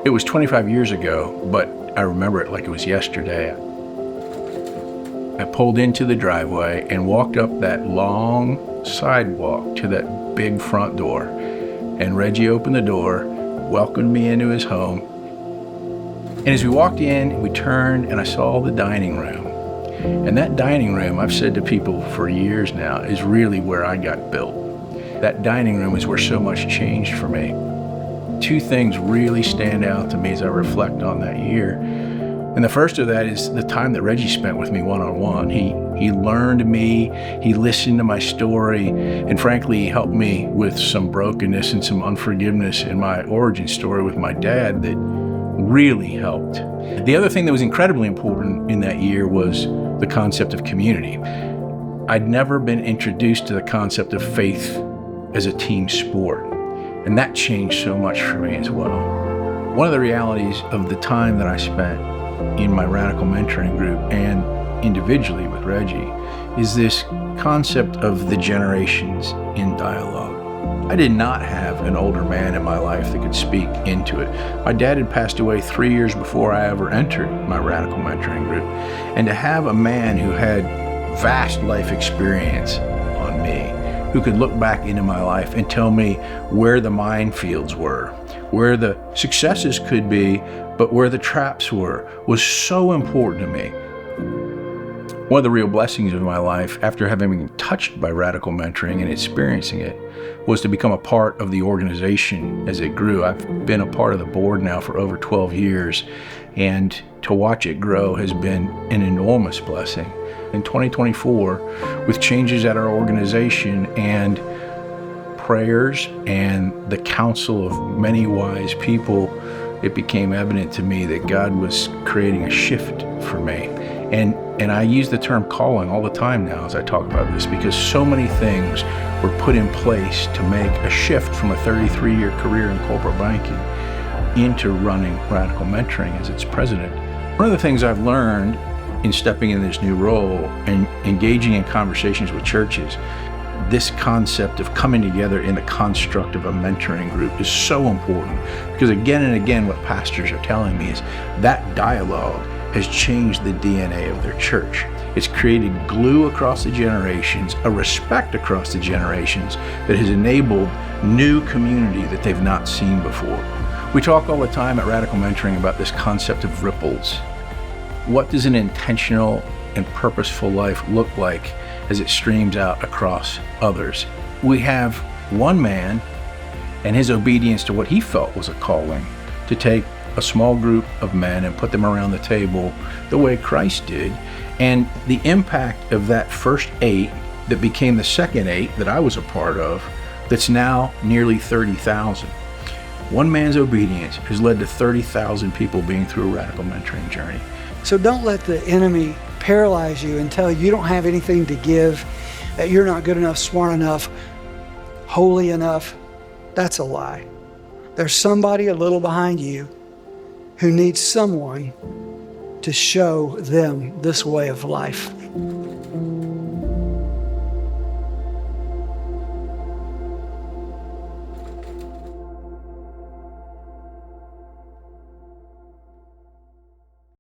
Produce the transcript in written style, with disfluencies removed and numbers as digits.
It was 25 years ago, but I remember it like it was yesterday. I pulled into the driveway and walked up that long sidewalk to that big front door. And Reggie opened the door, welcomed me into his home. And as we walked in, we turned and I saw the dining room. And that dining room, I've said to people for years now, is really where I got built. That dining room is where so much changed for me. Two things really stand out to me as I reflect on that year. And the first of that is the time that Reggie spent with me one-on-one. He learned me, he listened to my story, and frankly, he helped me with some brokenness and some unforgiveness in my origin story with my dad that really helped. The other thing that was incredibly important in that year was the concept of community. I'd never been introduced to the concept of faith as a team sport. And that changed so much for me as well. One of the realities of the time that I spent in my radical mentoring group and individually with Reggie is this concept of the generations in dialogue. I did not have an older man in my life that could speak into it. My dad had passed away 3 years before I ever entered my radical mentoring group. And to have a man who had vast life experience on me, who could look back into my life and tell me where the minefields were, where the successes could be, but where the traps were, was so important to me. One of the real blessings of my life, after having been touched by radical mentoring and experiencing it, was to become a part of the organization as it grew. I've been a part of the board now for over 12 years, and to watch it grow has been an enormous blessing. In 2024, with changes at our organization and prayers and the counsel of many wise people, it became evident to me that God was creating a shift for me. And I use the term calling all the time now as I talk about this, because so many things were put in place to make a shift from a 33-year career in corporate banking into running radical mentoring as its president. One of the things I've learned in stepping in this new role and engaging in conversations with churches, this concept of coming together in the construct of a mentoring group is so important, because again and again what pastors are telling me is that dialogue has changed the DNA of their church. It's created glue across the generations, a respect across the generations that has enabled new community that they've not seen before. We talk all the time at Radical Mentoring about this concept of ripples. What does an intentional and purposeful life look like as it streams out across others? We have one man and his obedience to what he felt was a calling to take a small group of men and put them around the table the way Christ did. And the impact of that first 8 that became the second 8 that I was a part of, that's now nearly 30,000. One man's obedience has led to 30,000 people being through a radical mentoring journey. So don't let the enemy paralyze you and tell you don't have anything to give, that you're not good enough, smart enough, holy enough. That's a lie. There's somebody a little behind you who needs someone to show them this way of life.